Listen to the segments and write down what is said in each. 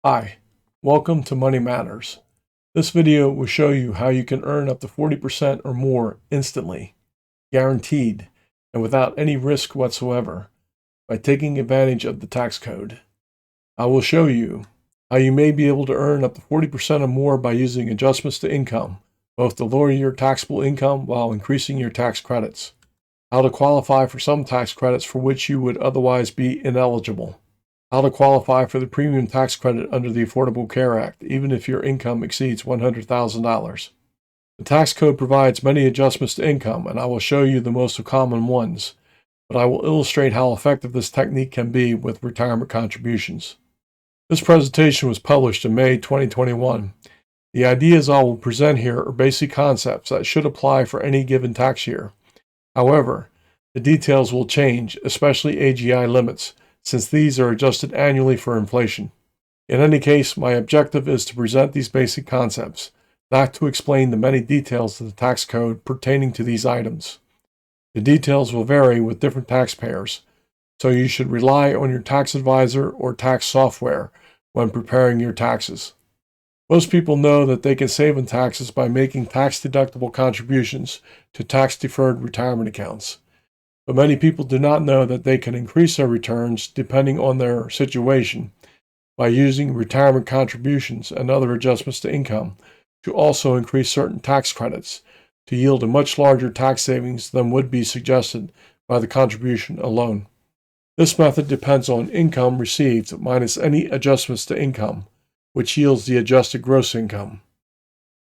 Hi, welcome to Money Matters. This video will show you how you can earn up to 40% or more instantly, guaranteed, and without any risk whatsoever by taking advantage of the tax code. I will show you how you may be able to earn up to 40% or more by using adjustments to income, both to lower your taxable income while increasing your tax credits, how to qualify for some tax credits for which you would otherwise be ineligible, how to qualify for the premium tax credit under the Affordable Care Act, even if your income exceeds $100,000. The tax code provides many adjustments to income, and I will show you the most common ones, but I will illustrate how effective this technique can be with retirement contributions. This presentation was published in May 2021. The ideas I will present here are basic concepts that should apply for any given tax year. However, the details will change, especially AGI limits, since these are adjusted annually for inflation. In any case, my objective is to present these basic concepts, not to explain the many details of the tax code pertaining to these items. The details will vary with different taxpayers, so you should rely on your tax advisor or tax software when preparing your taxes. Most people know that they can save in taxes by making tax-deductible contributions to tax-deferred retirement accounts. But many people do not know that they can increase their returns depending on their situation by using retirement contributions and other adjustments to income to also increase certain tax credits to yield a much larger tax savings than would be suggested by the contribution alone. This method depends on income received minus any adjustments to income, which yields the adjusted gross income.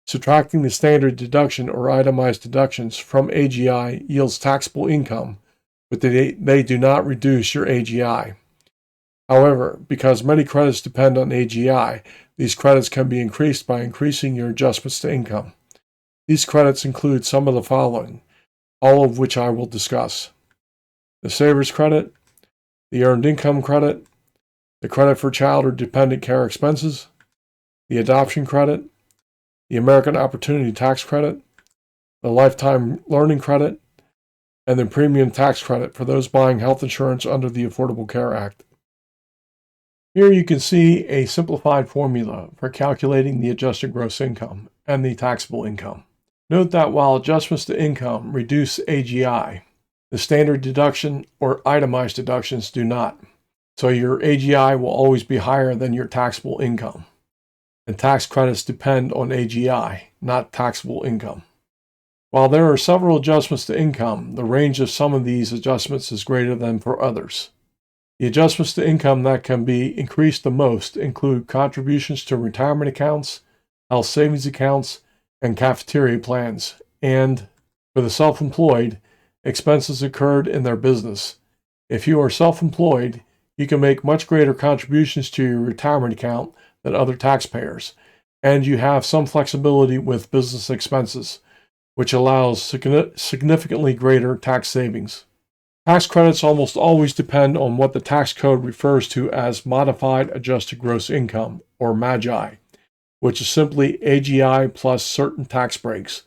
Subtracting the standard deduction or itemized deductions from AGI yields taxable income, but they do not reduce your AGI. However, because many credits depend on AGI, these credits can be increased by increasing your adjustments to income. These credits include some of the following, all of which I will discuss: the Saver's Credit, the Earned Income Credit, the Credit for Child or Dependent Care Expenses, the Adoption Credit, the American Opportunity Tax Credit, the Lifetime Learning Credit, and the Premium Tax Credit for those buying health insurance under the Affordable Care Act. Here you can see a simplified formula for calculating the adjusted gross income and the taxable income. Note that while adjustments to income reduce AGI, the standard deduction or itemized deductions do not, so your AGI will always be higher than your taxable income. And tax credits depend on AGI, not taxable income. While there are several adjustments to income, the range of some of these adjustments is greater than for others. The adjustments to income that can be increased the most include contributions to retirement accounts, health savings accounts, and cafeteria plans, and, for the self-employed, expenses incurred in their business. If you are self-employed, you can make much greater contributions to your retirement account than other taxpayers, and you have some flexibility with business expenses, which allows significantly greater tax savings. Tax credits almost always depend on what the tax code refers to as Modified Adjusted Gross Income, or MAGI, which is simply AGI plus certain tax breaks,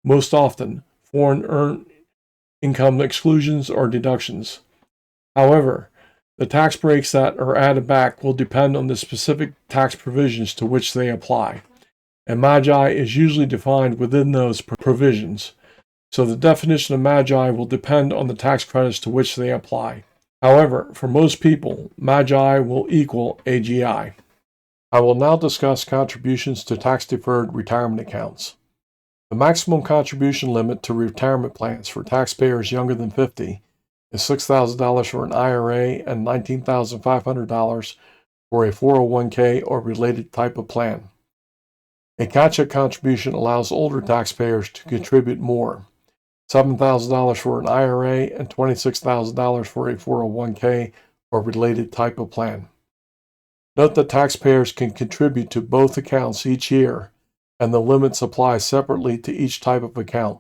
most often foreign earned income exclusions or deductions. However, the tax breaks that are added back will depend on the specific tax provisions to which they apply, and MAGI is usually defined within those provisions, so the definition of MAGI will depend on the tax credits to which they apply. However, for most people, MAGI will equal AGI. I will now discuss contributions to tax-deferred retirement accounts. The maximum contribution limit to retirement plans for taxpayers younger than 50 is $6,000 for an IRA and $19,500 for a 401k or related type of plan. A catch-up contribution allows older taxpayers to contribute more, $7,000 for an IRA and $26,000 for a 401k or related type of plan. Note that taxpayers can contribute to both accounts each year, and the limits apply separately to each type of account.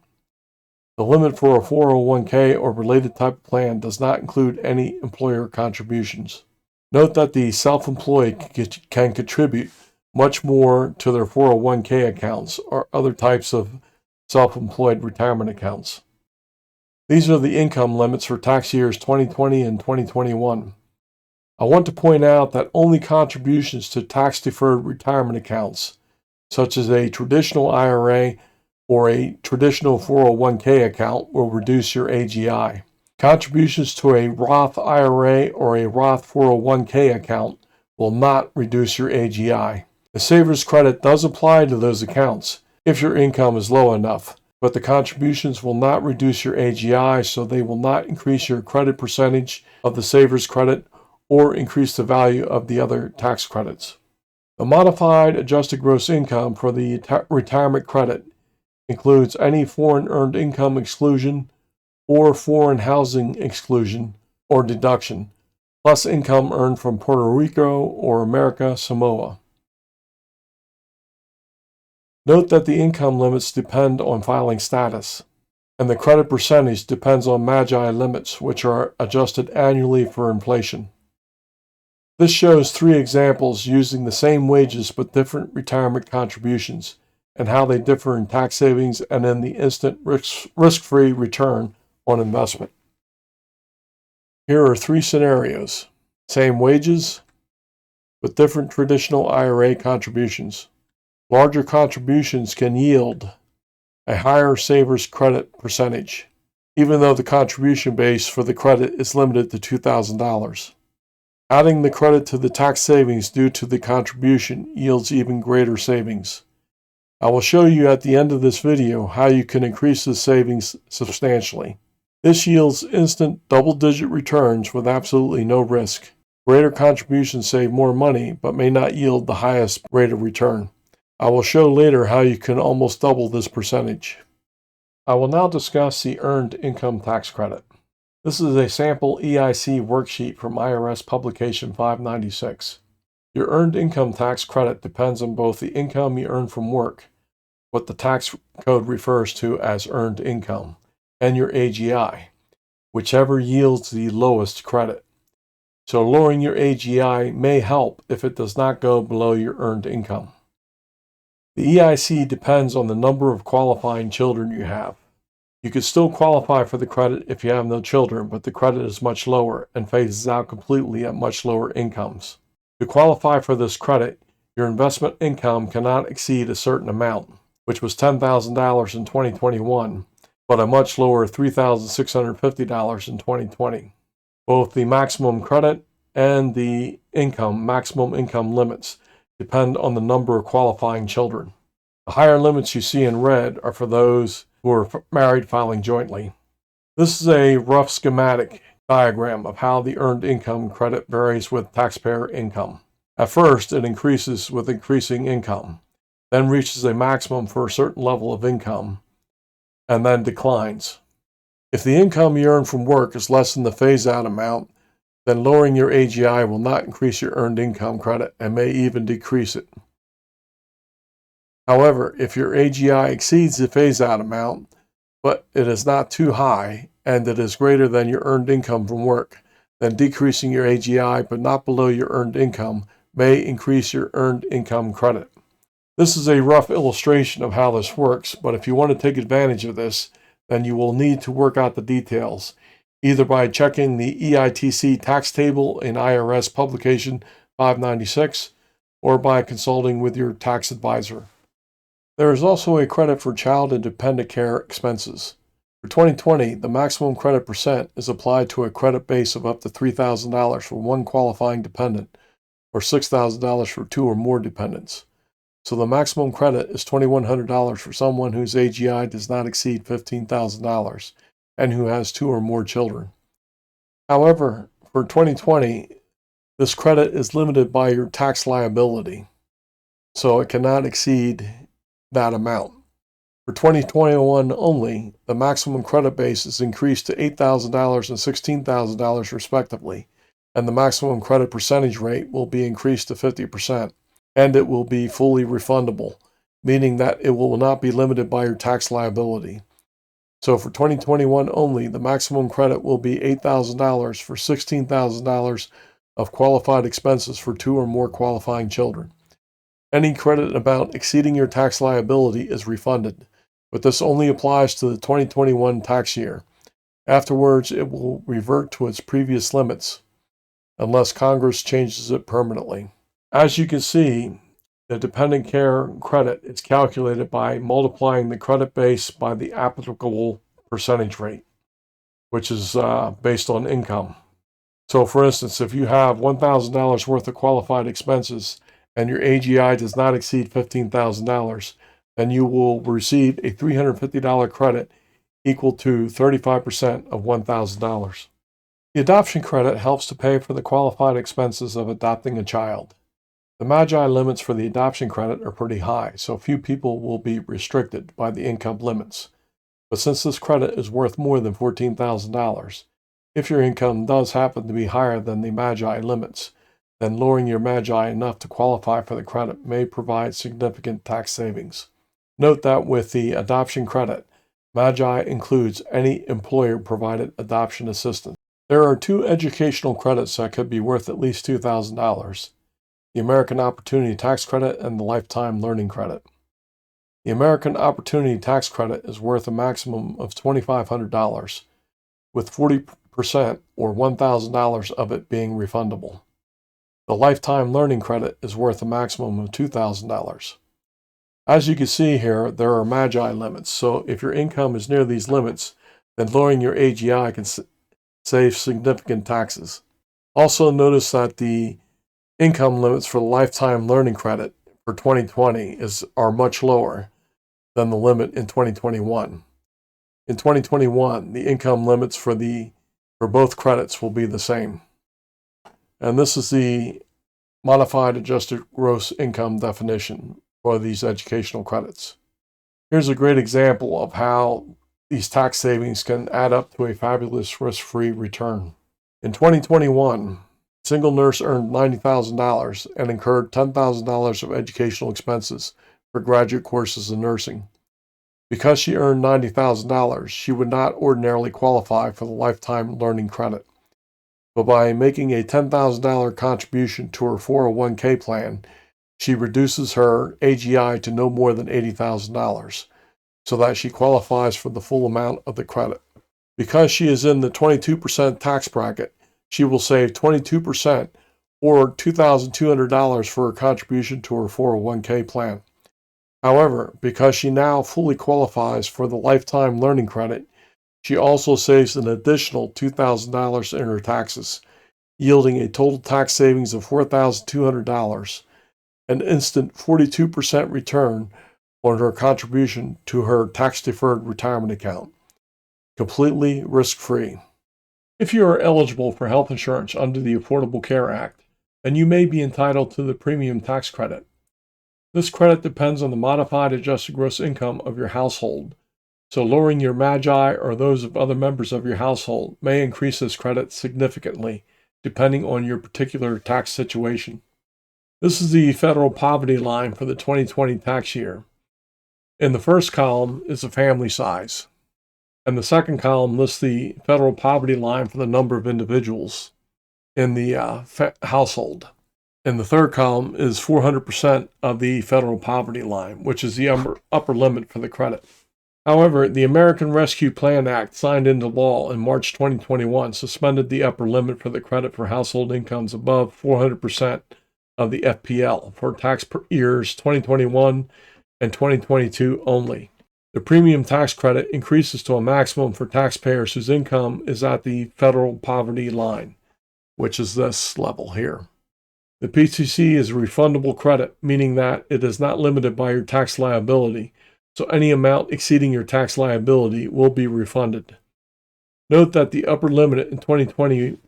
The limit for a 401k or related type of plan does not include any employer contributions. Note that the self-employed can contribute much more to their 401k accounts or other types of self-employed retirement accounts. These are the income limits for tax years 2020 and 2021. I want to point out that only contributions to tax-deferred retirement accounts, such as a traditional IRA or a traditional 401k account, will reduce your AGI. Contributions to a Roth IRA or a Roth 401k account will not reduce your AGI. The Saver's Credit does apply to those accounts if your income is low enough, but the contributions will not reduce your AGI, so they will not increase your credit percentage of the Saver's Credit or increase the value of the other tax credits. The modified adjusted gross income for the retirement credit includes any foreign earned income exclusion or foreign housing exclusion or deduction, plus income earned from Puerto Rico or American Samoa. Note that the income limits depend on filing status, and the credit percentage depends on MAGI limits, which are adjusted annually for inflation. This shows 3 examples using the same wages but different retirement contributions, and how they differ in tax savings and in the instant risk-free return on investment. Here are 3 scenarios. Same wages, with different traditional IRA contributions. Larger contributions can yield a higher Saver's Credit percentage, even though the contribution base for the credit is limited to $2,000. Adding the credit to the tax savings due to the contribution yields even greater savings. I will show you at the end of this video how you can increase the savings substantially. This yields instant double-digit returns with absolutely no risk. Greater contributions save more money, but may not yield the highest rate of return. I will show later how you can almost double this percentage. I will now discuss the Earned Income Tax Credit. This is a sample EIC worksheet from IRS Publication 596. Your Earned Income Tax Credit depends on both the income you earn from work, what the tax code refers to as earned income, and your AGI, whichever yields the lowest credit. So lowering your AGI may help if it does not go below your earned income. The EIC depends on the number of qualifying children you have. You could still qualify for the credit if you have no children, but the credit is much lower and phases out completely at much lower incomes. To qualify for this credit, your investment income cannot exceed a certain amount, which was $10,000 in 2021, but a much lower $3,650 in 2020. Both the maximum credit and the maximum income limits depend on the number of qualifying children. The higher limits you see in red are for those who are married filing jointly. This is a rough schematic diagram of how the earned income credit varies with taxpayer income. At first, it increases with increasing income, then reaches a maximum for a certain level of income, and then declines. If the income you earn from work is less than the phase-out amount, then lowering your AGI will not increase your earned income credit and may even decrease it. However, if your AGI exceeds the phase-out amount, but it is not too high, and it is greater than your earned income from work, then decreasing your AGI but not below your earned income may increase your earned income credit. This is a rough illustration of how this works, but if you want to take advantage of this, then you will need to work out the details, either by checking the EITC tax table in IRS Publication 596 or by consulting with your tax advisor. There is also a credit for child and dependent care expenses. For 2020, the maximum credit percent is applied to a credit base of up to $3,000 for one qualifying dependent or $6,000 for 2 or more dependents. So the maximum credit is $2,100 for someone whose AGI does not exceed $15,000 and who has 2 or more children. However, for 2020, this credit is limited by your tax liability, so it cannot exceed that amount. For 2021 only, the maximum credit base is increased to $8,000 and $16,000 respectively, and the maximum credit percentage rate will be increased to 50%, and it will be fully refundable, meaning that it will not be limited by your tax liability. So for 2021 only, the maximum credit will be $8,000 for $16,000 of qualified expenses for 2 or more qualifying children. Any credit amount exceeding your tax liability is refunded, but this only applies to the 2021 tax year. Afterwards, it will revert to its previous limits. unless Congress changes it permanently. As you can see, the dependent care credit is calculated by multiplying the credit base by the applicable percentage rate, which is based on income. So, for instance, if you have $1,000 worth of qualified expenses and your AGI does not exceed $15,000, then you will receive a $350 credit equal to 35% of $1,000. The adoption credit helps to pay for the qualified expenses of adopting a child. The MAGI limits for the adoption credit are pretty high, so few people will be restricted by the income limits. But since this credit is worth more than $14,000, if your income does happen to be higher than the MAGI limits, then lowering your MAGI enough to qualify for the credit may provide significant tax savings. Note that with the adoption credit, MAGI includes any employer-provided adoption assistance. There are two educational credits that could be worth at least $2,000. The American Opportunity Tax Credit and the Lifetime Learning Credit. The American Opportunity Tax Credit is worth a maximum of $2,500, with 40% or $1,000 of it being refundable. The Lifetime Learning Credit is worth a maximum of $2,000. As you can see here, there are MAGI limits, so if your income is near these limits, then lowering your AGI can save significant taxes. Also notice that the income limits for the Lifetime Learning Credit for 2020 are much lower than the limit in 2021. In 2021, the income limits for both credits will be the same. And this is the modified adjusted gross income definition for these educational credits. Here's a great example of how these tax savings can add up to a fabulous risk-free return. In 2021, a single nurse earned $90,000 and incurred $10,000 of educational expenses for graduate courses in nursing. Because she earned $90,000, she would not ordinarily qualify for the Lifetime Learning Credit. But by making a $10,000 contribution to her 401k plan, she reduces her AGI to no more than $80,000, so that she qualifies for the full amount of the credit. Because she is in the 22% tax bracket, she will save 22% or $2,200 for her contribution to her 401k plan. However, because she now fully qualifies for the Lifetime Learning Credit, she also saves an additional $2,000 in her taxes, yielding a total tax savings of $4,200, an instant 42% return on her contribution to her tax-deferred retirement account, completely risk-free. If you are eligible for health insurance under the Affordable Care Act, then you may be entitled to the premium tax credit. This credit depends on the modified adjusted gross income of your household, so lowering your MAGI or those of other members of your household may increase this credit significantly, depending on your particular tax situation. This is the federal poverty line for the 2020 tax year. In the first column is the family size, and the second column lists the federal poverty line for the number of individuals in the household. And the third column is 400% of the federal poverty line, which is the upper limit for the credit. However, the American Rescue Plan Act, signed into law in March 2021, suspended the upper limit for the credit for household incomes above 400% of the FPL for tax years 2021 and 2022 only. The premium tax credit increases to a maximum for taxpayers whose income is at the federal poverty line, which is this level here. The PTC is a refundable credit, meaning that it is not limited by your tax liability, so any amount exceeding your tax liability will be refunded. Note that the upper limit in 2020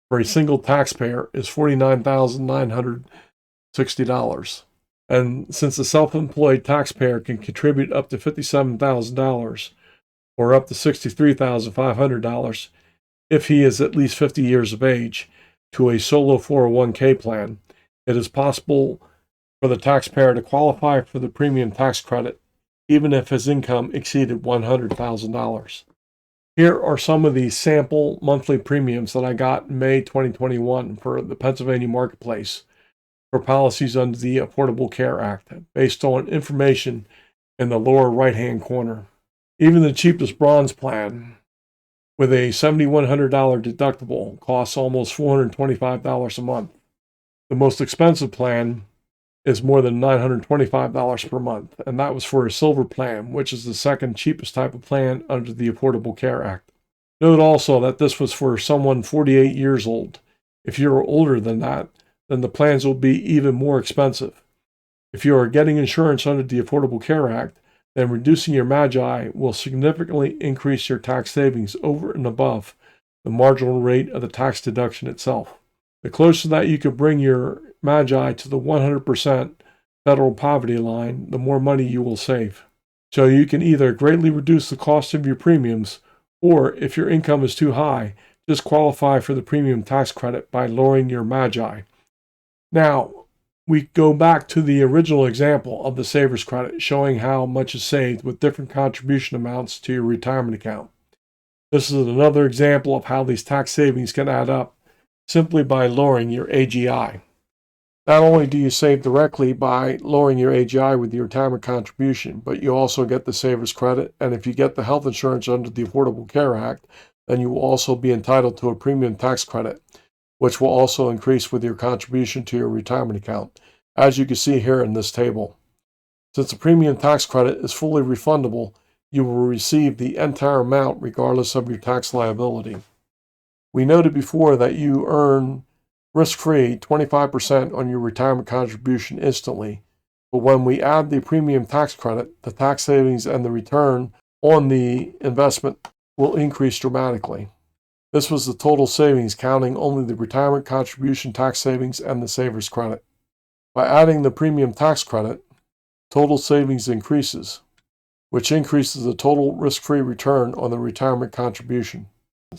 for a single taxpayer is $49,960. And since a self-employed taxpayer can contribute up to $57,000 or up to $63,500 if he is at least 50 years of age to a solo 401k plan, it is possible for the taxpayer to qualify for the premium tax credit even if his income exceeded $100,000. Here are some of the sample monthly premiums that I got in May 2021 for the Pennsylvania marketplace for policies under the Affordable Care Act, based on information in the lower right-hand corner. Even the cheapest bronze plan with a $7,100 deductible, costs almost $425 a month. The most expensive plan is more than $925 per month, and that was for a silver plan, which is the second cheapest type of plan under the Affordable Care Act. Note also that this was for someone 48 years old. If you're older than that, then the plans will be even more expensive. If you are getting insurance under the Affordable Care Act, then reducing your MAGI will significantly increase your tax savings over and above the marginal rate of the tax deduction itself. The closer that you can bring your MAGI to the 100% federal poverty line, the more money you will save. So you can either greatly reduce the cost of your premiums, or if your income is too high, just qualify for the premium tax credit by lowering your MAGI. Now, we go back to the original example of the Savers Credit, showing how much is saved with different contribution amounts to your retirement account. This is another example of how these tax savings can add up simply by lowering your AGI. Not only do you save directly by lowering your AGI with your retirement contribution, but you also get the Savers Credit, and if you get the health insurance under the Affordable Care Act, then you will also be entitled to a premium tax credit, which will also increase with your contribution to your retirement account, as you can see here in this table. Since the premium tax credit is fully refundable, you will receive the entire amount regardless of your tax liability. We noted before that you earn risk-free 25% on your retirement contribution instantly, but when we add the premium tax credit, the tax savings and the return on the investment will increase dramatically. This was the total savings counting only the retirement contribution tax savings and the Savers Credit. By adding the premium tax credit, total savings increases, which increases the total risk-free return on the retirement contribution.